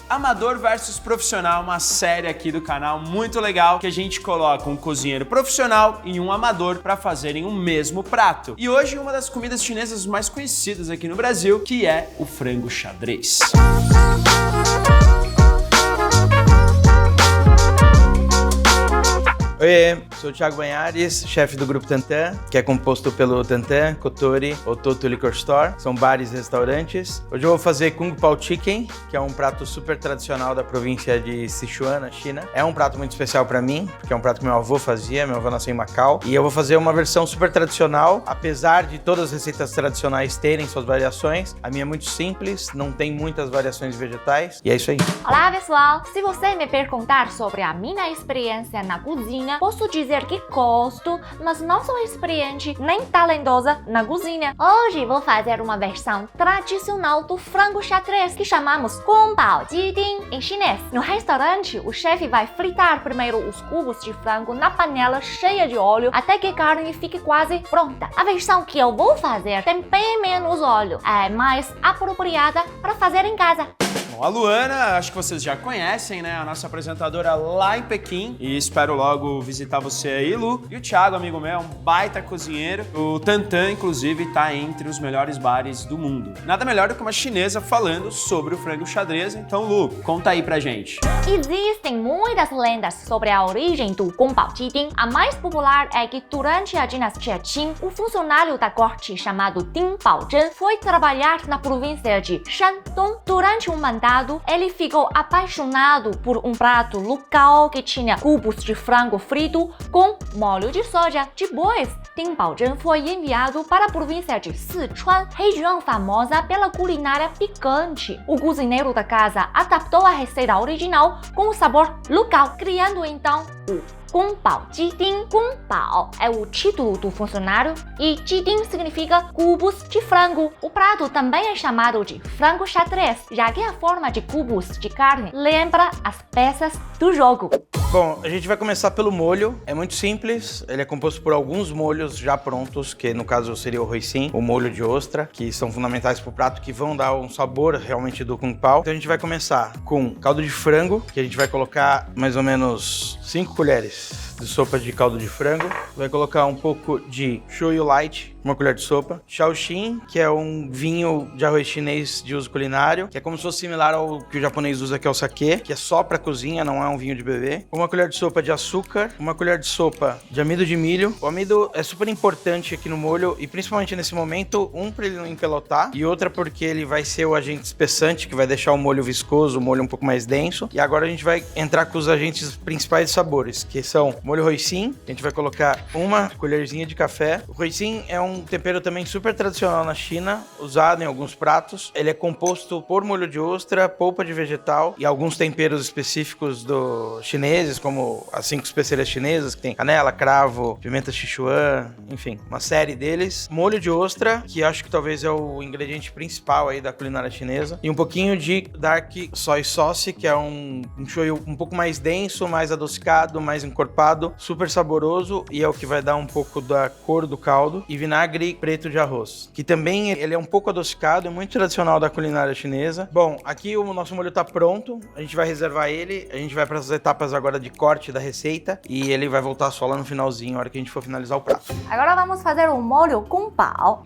Amador versus Profissional, uma série aqui do canal muito legal que a gente coloca um cozinheiro profissional e um amador para fazerem o mesmo prato. E hoje uma das comidas chinesas mais conhecidas aqui no Brasil, que é o frango xadrez. Oi, sou o Thiago Banhares, chefe do Grupo Tantan, que é composto pelo Tantan, Kotori, Ototo Liquor Store. São bares e restaurantes. Hoje eu vou fazer Kung Pao Chicken, que é um prato super tradicional da província de Sichuan, na China. É um prato muito especial pra mim, porque é um prato que meu avô fazia, meu avô nasceu em Macau. E eu vou fazer uma versão super tradicional, apesar de todas as receitas tradicionais terem suas variações. A minha é muito simples, não tem muitas variações vegetais, e é isso aí. Olá, pessoal! Se você me perguntar sobre a minha experiência na cozinha, posso dizer que gosto, mas não sou experiente nem talentosa na cozinha. Hoje vou fazer uma versão tradicional do frango xadrez que chamamos Kung Pao Jiding em chinês. No restaurante, o chefe vai fritar primeiro os cubos de frango na panela cheia de óleo até que a carne fique quase pronta. A versão que eu vou fazer tem bem menos óleo, é mais apropriada para fazer em casa. Bom, a Luana, acho que vocês já conhecem, né? A nossa apresentadora lá em Pequim. E espero logo visitar você aí, Lu. E o Thiago, amigo meu, é um baita cozinheiro. O Tantan, inclusive, tá entre os melhores bares do mundo. Nada melhor do que uma chinesa falando sobre o frango xadrez. Então, Lu, conta aí pra gente. Existem muitas lendas sobre a origem do Kung Pao Jiding. A mais popular é que durante a dinastia Qin, um funcionário da corte chamado Ding Baozhen foi trabalhar na província de Shandong. Durante um mandato, ele ficou apaixonado por um prato local que tinha cubos de frango frito com molho de soja. Depois, Ding Baozhen foi enviado para a província de Sichuan, região famosa pela culinária picante. O cozinheiro da casa adaptou a receita original com o sabor local, criando então o Kung Pao Jiding. Kung Pao é o título do funcionário e Jiding significa cubos de frango. O prato também é chamado de frango xadrez, já que a forma de cubos de carne lembra as peças do jogo. Bom, a gente vai começar pelo molho. É muito simples, ele é composto por alguns molhos já prontos, que no caso seria o hoisin, o molho de ostra, que são fundamentais para o prato, que vão dar um sabor realmente do Kung Pao. Então a gente vai começar com caldo de frango, que a gente vai colocar mais ou menos 5 colheres de sopa de caldo de frango. Vai colocar um pouco de shoyu light, uma colher de sopa. Shaoxing, que é um vinho de arroz chinês de uso culinário, que é como se fosse similar ao que o japonês usa, que é o sake, que é só para cozinha, não é um vinho de bebê. Uma colher de sopa de açúcar, uma colher de sopa de amido de milho. O amido é super importante aqui no molho, e principalmente nesse momento, para ele não empelotar, e outra porque ele vai ser o agente espessante, que vai deixar o molho viscoso, o molho um pouco mais denso. E agora a gente vai entrar com os agentes principais de sabores, que são molho hoisin. A gente vai colocar uma colherzinha de café. O hoisin é um tempero também super tradicional na China, usado em alguns pratos. Ele é composto por molho de ostra, polpa de vegetal e alguns temperos específicos chineses, como as 5 especiarias chinesas, que tem canela, cravo, pimenta Sichuan, enfim, uma série deles. Molho de ostra, que acho que talvez é o ingrediente principal aí da culinária chinesa. E um pouquinho de dark soy sauce, que é um shoyu um pouco mais denso, mais adocicado, mais encorpado, super saboroso, e é o que vai dar um pouco da cor do caldo. E vinagre preto de arroz, que também ele é um pouco adocicado, é muito tradicional da culinária chinesa. Bom, aqui o nosso molho tá pronto, a gente vai reservar ele, a gente vai para as etapas agora de corte da receita, e ele vai voltar só lá no finalzinho, na hora que a gente for finalizar o prato. Agora vamos fazer o molho Kung Pao.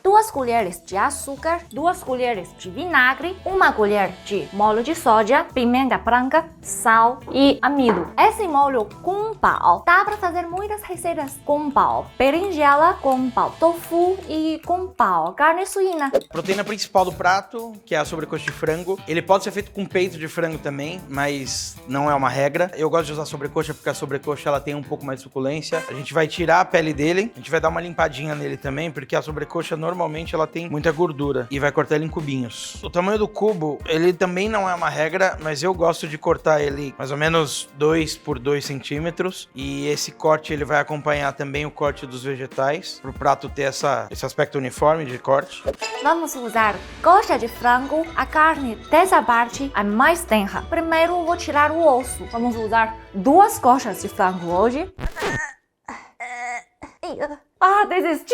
2 colheres de açúcar, 2 colheres de vinagre, 1 colher de molho de soja, pimenta branca, sal e amido. Esse molho Kung Pao dá para fazer muitas receitas: Kung Pao berinjela, Kung Pao tofu e Kung Pao carne suína. A proteína principal do prato, que é a sobrecoxa de frango, ele pode ser feito com peito de frango também, mas não é uma regra. Eu gosto de usar sobrecoxa porque a sobrecoxa ela tem um pouco mais de suculência. A gente vai tirar a pele dele, a gente vai dar uma limpadinha nele também, porque a sobrecoxa normalmente normalmente ela tem muita gordura e vai cortar ele em cubinhos. O tamanho do cubo, ele também não é uma regra, mas eu gosto de cortar ele mais ou menos 2 por 2 centímetros e esse corte ele vai acompanhar também o corte dos vegetais, para o prato ter esse aspecto uniforme de corte. Vamos usar coxa de frango. A carne dessa parte é mais tenra. Primeiro vou tirar o osso. Vamos usar 2 coxas de frango hoje. Desisti!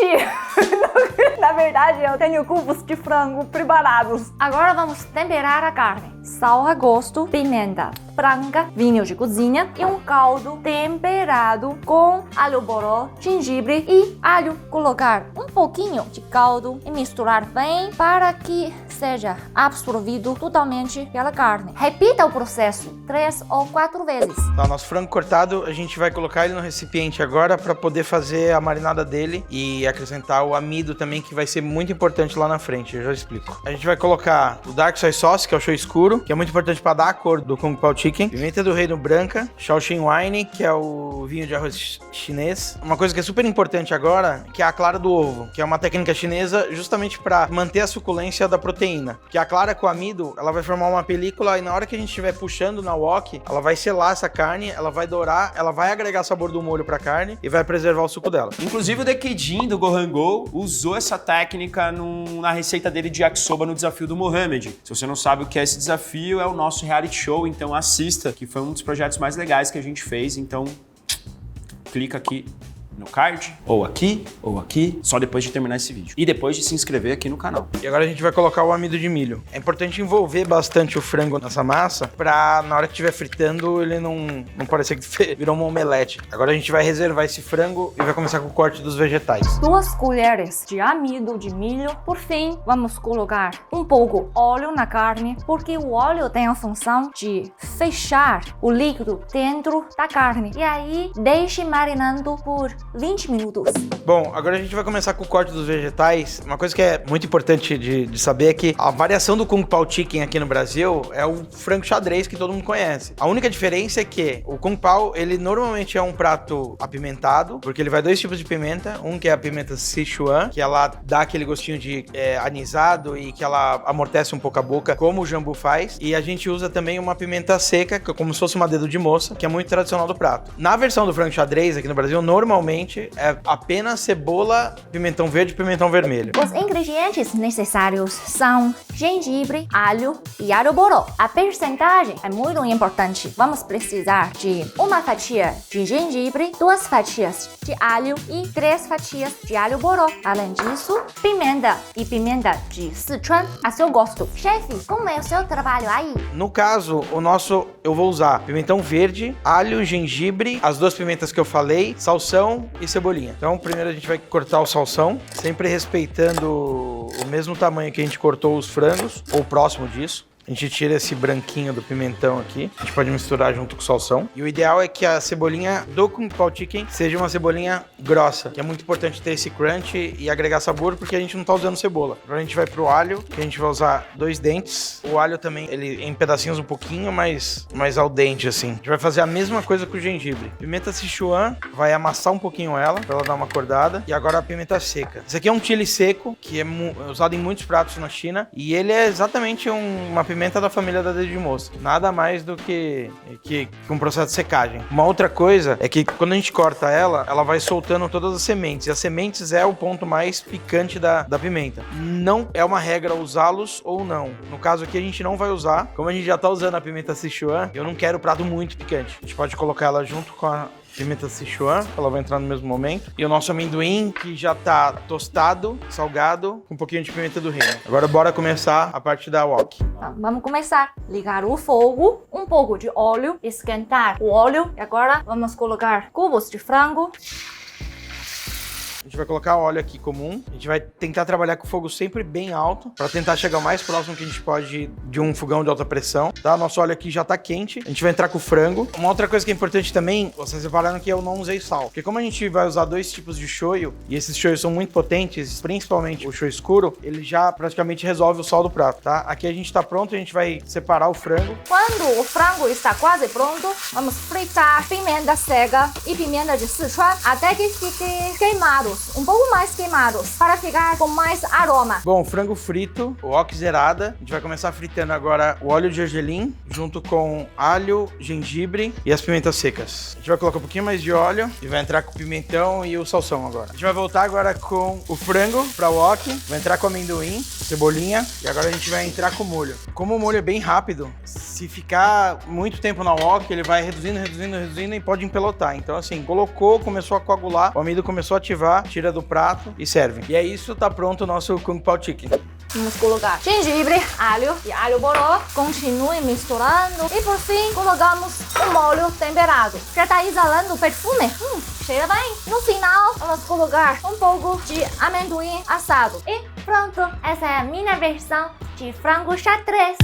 Na verdade, eu tenho cubos de frango preparados. Agora vamos temperar a carne. Sal a gosto, pimenta branca, vinho de cozinha e um caldo temperado com alho poró, gengibre e alho. Colocar um pouquinho de caldo e misturar bem para que seja absorvido totalmente pela carne. Repita o processo 3 ou 4 vezes. Tá, nosso frango cortado, a gente vai colocar ele no recipiente agora para poder fazer a marinada dele e acrescentar o amido também, que vai ser muito importante lá na frente, eu já explico. A gente vai colocar o Dark Soy Sauce, que é o shoyu escuro, que é muito importante para dar a cor do Kung Pao Chicken. Pimenta do reino branca, Shaoxing Wine, que é o vinho de arroz chinês. Uma coisa que é super importante agora, que é a clara do ovo, que é uma técnica chinesa justamente para manter a suculência da proteína. Que a clara com o amido, ela vai formar uma película e na hora que a gente estiver puxando na wok, ela vai selar essa carne, ela vai dourar, ela vai agregar sabor do molho pra carne e vai preservar o suco dela. Inclusive o Dekedin do Gohan Go usou essa técnica na receita dele de yakisoba no desafio do Mohamed. Se você não sabe o que é esse desafio, é o nosso reality show, então assista, que foi um dos projetos mais legais que a gente fez, então clica aqui no card, ou aqui, só depois de terminar esse vídeo. E depois de se inscrever aqui no canal. E agora a gente vai colocar o amido de milho. É importante envolver bastante o frango nessa massa, pra na hora que estiver fritando, ele não parecer que virou uma omelete. Agora a gente vai reservar esse frango e vai começar com o corte dos vegetais. 2 colheres de amido de milho. Por fim, vamos colocar um pouco óleo na carne, porque o óleo tem a função de fechar o líquido dentro da carne. E aí, deixe marinando por 20 minutos. Bom, agora a gente vai começar com o corte dos vegetais. Uma coisa que é muito importante de saber é que a variação do Kung Pao Chicken aqui no Brasil é o frango xadrez que todo mundo conhece. A única diferença é que o Kung Pao, ele normalmente é um prato apimentado, porque ele vai 2 tipos de pimenta. Um que é a pimenta Sichuan, que ela dá aquele gostinho de anisado e que ela amortece um pouco a boca, como o jambu faz. E a gente usa também uma pimenta seca, que é como se fosse uma dedo de moça, que é muito tradicional do prato. Na versão do frango xadrez aqui no Brasil, normalmente é apenas cebola, pimentão verde e pimentão vermelho. Os ingredientes necessários são gengibre, alho e alho poró. A percentagem é muito importante. Vamos precisar de 1 fatia de gengibre, 2 fatias de alho e 3 fatias de alho poró. Além disso, pimenta e pimenta de Sichuan a seu gosto. Chefe, como é o seu trabalho aí? No caso, eu vou usar pimentão verde, alho, gengibre, as 2 pimentas que eu falei, salsão e cebolinha. Então, primeiro a gente vai cortar o salsão, sempre respeitando o mesmo tamanho que a gente cortou os frangos, ou próximo disso. A gente tira esse branquinho do pimentão aqui. A gente pode misturar junto com o salsão. E o ideal é que a cebolinha do Kung Pao Chicken seja uma cebolinha grossa, que é muito importante ter esse crunch e agregar sabor, porque a gente não tá usando cebola. Agora a gente vai pro alho, que a gente vai usar 2 dentes. O alho também, ele em pedacinhos um pouquinho mais ao dente, assim. A gente vai fazer a mesma coisa com o gengibre. Pimenta Sichuan, vai amassar um pouquinho ela, pra ela dar uma acordada. E agora a pimenta seca. Esse aqui é um chili seco, que é usado em muitos pratos na China. E ele é exatamente uma pimenta da família da dedo de moça. Nada mais do que um processo de secagem. Uma outra coisa é que quando a gente corta ela vai soltando todas as sementes. E as sementes é o ponto mais picante da pimenta. Não é uma regra usá-los ou não. No caso aqui a gente não vai usar. Como a gente já tá usando a pimenta Sichuan, eu não quero prato muito picante. A gente pode colocar ela junto com a pimenta Sichuan, ela vai entrar no mesmo momento. E o nosso amendoim, que já tá tostado, salgado, com um pouquinho de pimenta do reino. Agora bora começar a parte da wok. Vamos começar. Ligar o fogo, um pouco de óleo, esquentar o óleo. E agora vamos colocar cubos de frango. A gente vai colocar óleo aqui comum. A gente vai tentar trabalhar com o fogo sempre bem alto, para tentar chegar o mais próximo que a gente pode de um fogão de alta pressão, tá? Nosso óleo aqui já tá quente. A gente vai entrar com o frango. Uma outra coisa que é importante também, vocês repararam que eu não usei sal. Porque como a gente vai usar 2 tipos de shoyu, e esses shoyus são muito potentes, principalmente o shoyu escuro, ele já praticamente resolve o sal do prato, tá? Aqui a gente tá pronto, a gente vai separar o frango. Quando o frango está quase pronto, vamos fritar pimenta cega e pimenta de Sichuan até que fique queimado. queimados, um pouco mais queimados, para ficar com mais aroma. Bom, frango frito, wok zerada. A gente vai começar fritando agora o óleo de gergelim, junto com alho, gengibre e as pimentas secas. A gente vai colocar um pouquinho mais de óleo e vai entrar com o pimentão e o salsão agora. A gente vai voltar agora com o frango para o wok, vai entrar com amendoim, cebolinha e agora a gente vai entrar com o molho. Como o molho é bem rápido, se ficar muito tempo na wok, ele vai reduzindo e pode empelotar. Então assim, colocou, começou a coagular, o amido começou a ativar, tira do prato e serve. E é isso, tá pronto o nosso Kung Pao Chicken. Vamos colocar gengibre, alho e alho poró. Continue misturando. E por fim, colocamos o molho temperado. Já tá exalando o perfume? Cheira bem. No final, vamos colocar um pouco de amendoim assado. E pronto, essa é a minha versão de frango xadrez.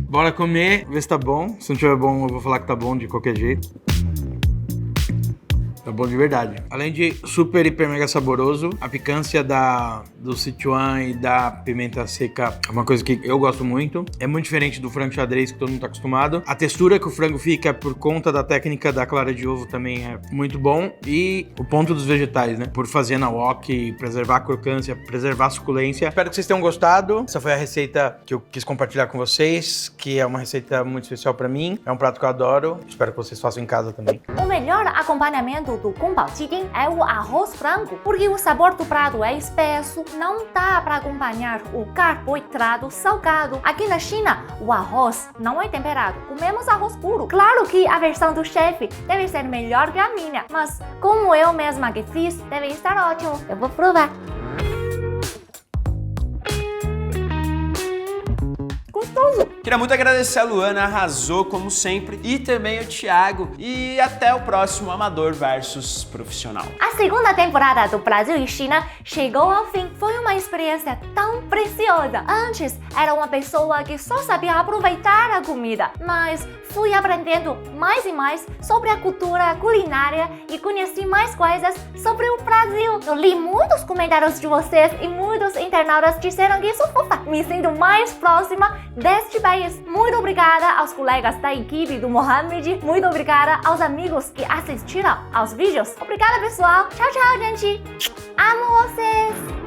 Bora comer, ver se tá bom. Se não tiver bom, eu vou falar que tá bom de qualquer jeito. Tá bom de verdade. Além de super, hiper, mega saboroso, a picância do Sichuan e da pimenta seca é uma coisa que eu gosto muito. É muito diferente do frango xadrez que todo mundo tá acostumado. A textura que o frango fica por conta da técnica da clara de ovo também é muito bom. E o ponto dos vegetais, né? Por fazer na wok, preservar a crocância, preservar a suculência. Espero que vocês tenham gostado. Essa foi a receita que eu quis compartilhar com vocês, que é uma receita muito especial pra mim. É um prato que eu adoro. Espero que vocês façam em casa também. O melhor acompanhamento do Kung Pao Chicken é o arroz branco, porque o sabor do prato é espesso, não dá para acompanhar o carboidrato salgado. Aqui na China, o arroz não é temperado, comemos arroz puro. Claro que a versão do chefe deve ser melhor que a minha, mas como eu mesma que fiz, deve estar ótimo. Eu vou provar. Gostoso! Queria muito agradecer a Luana, arrasou como sempre, e também o Thiago. E até o próximo Amador versus Profissional. A segunda temporada do Brasil e China chegou ao fim. Foi uma experiência tão preciosa. Antes, era uma pessoa que só sabia aproveitar a comida, mas fui aprendendo mais e mais sobre a cultura culinária e conheci mais coisas sobre o Brasil. Eu li muitos comentários de vocês e muitos internautas disseram que sou fofa. Me sinto mais próxima deste país. Muito obrigada aos colegas da equipe do Mohamed. Muito obrigada aos amigos que assistiram aos vídeos. Obrigada, pessoal. Tchau, tchau, gente. Amo vocês.